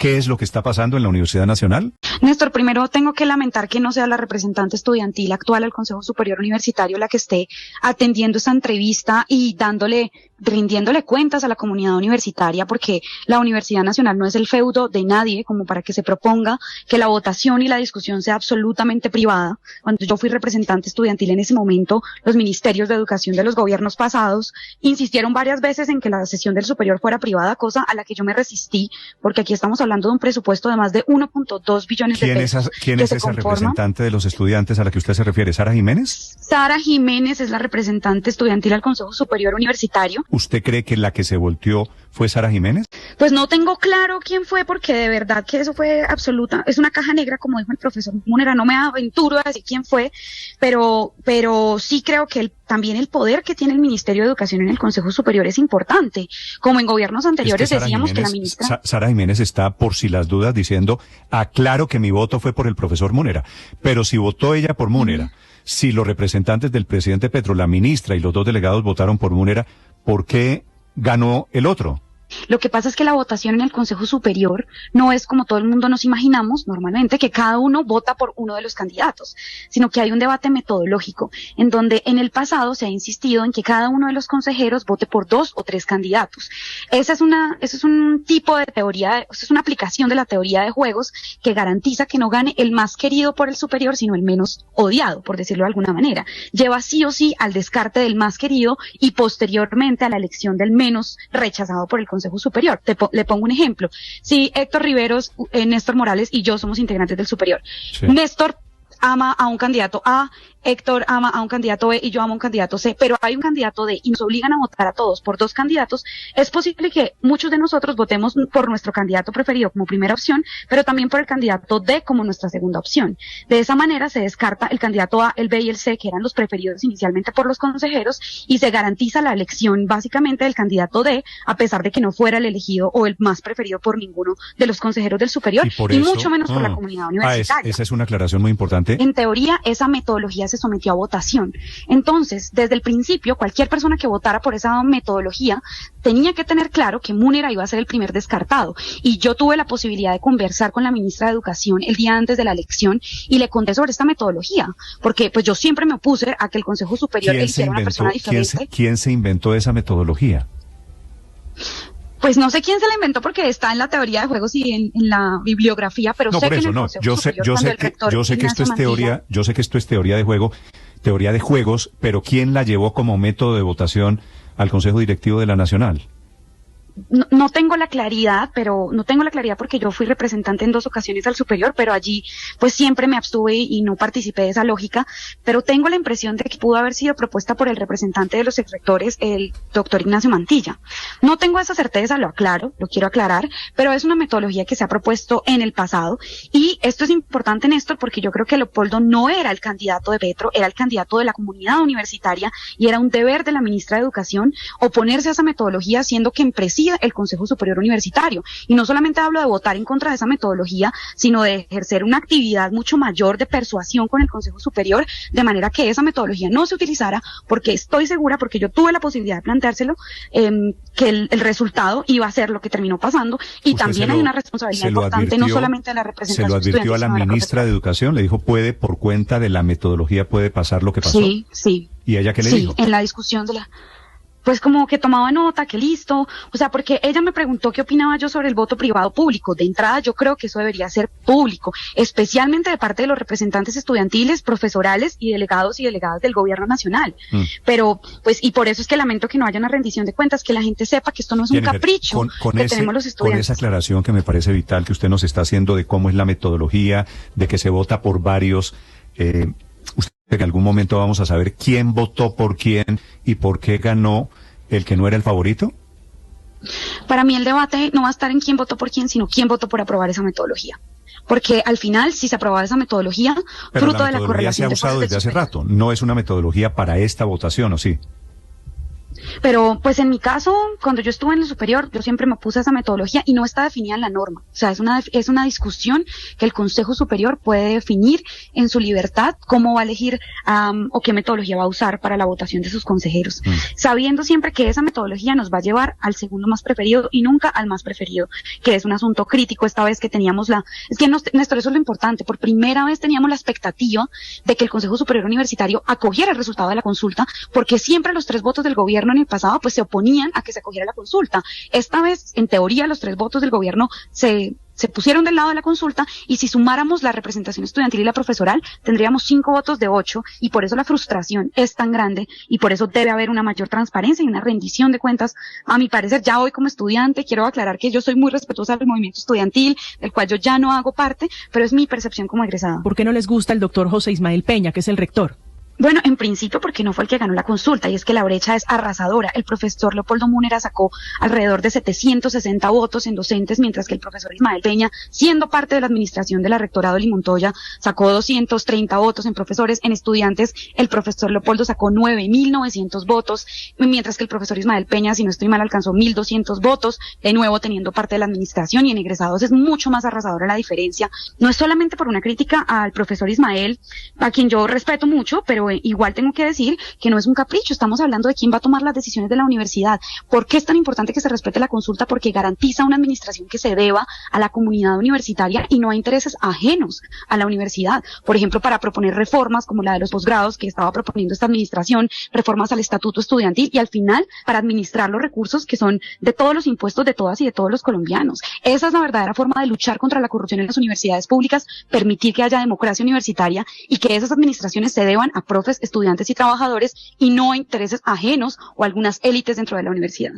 qué es lo que está pasando en la Universidad Nacional? Néstor, primero tengo que lamentar que no sea la representante estudiantil actual al Consejo Superior Universitario la que esté atendiendo esta entrevista y rindiéndole cuentas a la comunidad universitaria, porque la Universidad Nacional no es el feudo de nadie como para que se proponga que la votación y la discusión sea absolutamente privada. Cuando yo fui representante estudiantil en ese momento, los ministerios de educación de los gobiernos pasados insistieron varias veces en que la sesión del superior fuera privada, cosa a la que yo me resistí, porque aquí estamos hablando de un presupuesto de más de 1.2 billones de pesos. ¿Quién es esa representante de los estudiantes a la que usted se refiere? ¿Sara Jiménez? Sara Jiménez es la representante estudiantil al Consejo Superior Universitario. ¿Usted cree que la que se volteó fue Sara Jiménez? Pues no tengo claro quién fue, porque de verdad que eso fue es una caja negra, como dijo el profesor Munera. No me aventuro a decir quién fue, pero sí creo que también el poder que tiene el Ministerio de Educación en el Consejo Superior es importante. Como en gobiernos anteriores decíamos que la ministra... Sara Jiménez está, por si las dudas, diciendo, aclaro que mi voto fue por el profesor Munera, pero si votó ella por Munera, si los representantes del presidente Petro, la ministra y los dos delegados votaron por Munera, ¿por qué ganó el otro? Lo que pasa es que la votación en el Consejo Superior no es como todo el mundo nos imaginamos normalmente, que cada uno vota por uno de los candidatos, sino que hay un debate metodológico en donde en el pasado se ha insistido en que cada uno de los consejeros vote por 2 o 3 candidatos. Ese es un tipo de teoría, esa es una aplicación de la teoría de juegos que garantiza que no gane el más querido por el superior, sino el menos odiado, por decirlo de alguna manera. Lleva sí o sí al descarte del más querido y posteriormente a la elección del menos rechazado por el Consejo Superior. Le pongo un ejemplo. Si Héctor Riveros, Néstor Morales y yo somos integrantes del Superior, sí. Néstor ama a un candidato A, Héctor ama a un candidato B y yo amo a un candidato C, pero hay un candidato D y nos obligan a votar a todos por 2 candidatos, es posible que muchos de nosotros votemos por nuestro candidato preferido como primera opción, pero también por el candidato D como nuestra segunda opción. De esa manera se descarta el candidato A, el B y el C, que eran los preferidos inicialmente por los consejeros, y se garantiza la elección básicamente del candidato D, a pesar de que no fuera el elegido o el más preferido por ninguno de los consejeros del superior, y mucho menos por la comunidad universitaria. Esa es una aclaración muy importante. En teoría, esa metodología se sometió a votación. Entonces, desde el principio, cualquier persona que votara por esa metodología tenía que tener claro que Munera iba a ser el primer descartado. Y yo tuve la posibilidad de conversar con la ministra de Educación el día antes de la elección y le conté sobre esta metodología, porque pues yo siempre me opuse a que el Consejo Superior eligiera una persona diferente. ¿Quién se inventó esa metodología? Pues no sé quién se la inventó porque está en la teoría de juegos y en la bibliografía, pero sé que en el Consejo Superior, yo sé que esto es teoría, yo sé que esto es teoría de juegos, pero ¿quién la llevó como método de votación al Consejo Directivo de la Nacional? No tengo la claridad, porque yo fui representante en 2 ocasiones al superior, pero allí pues siempre me abstuve y no participé de esa lógica, pero tengo la impresión de que pudo haber sido propuesta por el representante de los exrectores, el doctor Ignacio Mantilla. No tengo esa certeza, lo quiero aclarar, pero es una metodología que se ha propuesto en el pasado, y esto es importante, Néstor, porque yo creo que Leopoldo no era el candidato de Petro, era el candidato de la comunidad universitaria, y era un deber de la ministra de Educación oponerse a esa metodología, siendo quien preside el Consejo Superior Universitario. Y no solamente hablo de votar en contra de esa metodología, sino de ejercer una actividad mucho mayor de persuasión con el Consejo Superior, de manera que esa metodología no se utilizara, porque estoy segura, porque yo tuve la posibilidad de planteárselo, que el resultado iba a ser lo que terminó pasando, y también hay una responsabilidad importante, no solamente de la representación. ¿Se lo advirtió a la ministra de Educación? Le dijo, por cuenta de la metodología puede pasar lo que pasó. Sí. ¿Y ella qué le dijo? Sí, en la discusión pues como que tomaba nota, que listo, o sea, porque ella me preguntó qué opinaba yo sobre el voto privado público. De entrada, yo creo que eso debería ser público, especialmente de parte de los representantes estudiantiles, profesorales y delegados y delegadas del gobierno nacional. Pero, pues, y por eso es que lamento que no haya una rendición de cuentas, que la gente sepa que esto no es un capricho que tenemos los estudiantes. Con esa aclaración que me parece vital que usted nos está haciendo de cómo es la metodología, de que se vota por varios, usted en algún momento vamos a saber quién votó por quién y por qué ganó el que no era el favorito. Para mí el debate no va a estar en quién votó por quién, sino quién votó por aprobar esa metodología. Porque al final, si se aprobaba esa metodología, pero fruto de la metodología correlación se ha usado desde hace rato, no es una metodología para esta votación, ¿o sí? Pero pues en mi caso, cuando yo estuve en el superior, yo siempre me opuse a esa metodología y no está definida en la norma. O sea, es una discusión que el Consejo Superior puede definir en su libertad cómo va a elegir o qué metodología va a usar para la votación de sus consejeros, sabiendo siempre que esa metodología nos va a llevar al segundo más preferido y nunca al más preferido, que es un asunto crítico esta vez que teníamos es que Néstor, eso es lo importante, por primera vez teníamos la expectativa de que el Consejo Superior Universitario acogiera el resultado de la consulta, porque siempre los 3 votos del gobierno en el pasado pues se oponían a que se acogiera la consulta. Esta vez, en teoría, los 3 votos del gobierno se pusieron del lado de la consulta, y si sumáramos la representación estudiantil y la profesoral, tendríamos 5 votos de 8, y por eso la frustración es tan grande, y por eso debe haber una mayor transparencia y una rendición de cuentas. A mi parecer, ya hoy como estudiante, quiero aclarar que yo soy muy respetuosa del movimiento estudiantil, del cual yo ya no hago parte, pero es mi percepción como egresada. ¿Por qué no les gusta el doctor José Ismael Peña, que es el rector? Bueno, en principio porque no fue el que ganó la consulta, y es que la brecha es arrasadora. El profesor Leopoldo Múnera sacó alrededor de 760 votos en docentes, mientras que el profesor Ismael Peña, siendo parte de la administración de la rectora Dolly Montoya, sacó 230 votos en profesores. En estudiantes, el profesor Leopoldo sacó 9.900 votos, mientras que el profesor Ismael Peña, si no estoy mal, alcanzó 1.200 votos, de nuevo teniendo parte de la administración, y en egresados es mucho más arrasadora la diferencia. No es solamente por una crítica al profesor Ismael, a quien yo respeto mucho, pero igual tengo que decir que no es un capricho. Estamos hablando de quién va a tomar las decisiones de la universidad. ¿Por qué es tan importante que se respete la consulta? Porque garantiza una administración que se deba a la comunidad universitaria y no a intereses ajenos a la universidad. Por ejemplo, para proponer reformas como la de los posgrados que estaba proponiendo esta administración, reformas al estatuto estudiantil, y al final para administrar los recursos que son de todos los impuestos de todas y de todos los colombianos. Esa es la verdadera forma de luchar contra la corrupción en las universidades públicas, permitir que haya democracia universitaria y que esas administraciones se deban a profes, estudiantes y trabajadores, y no a intereses ajenos o algunas élites dentro de la universidad.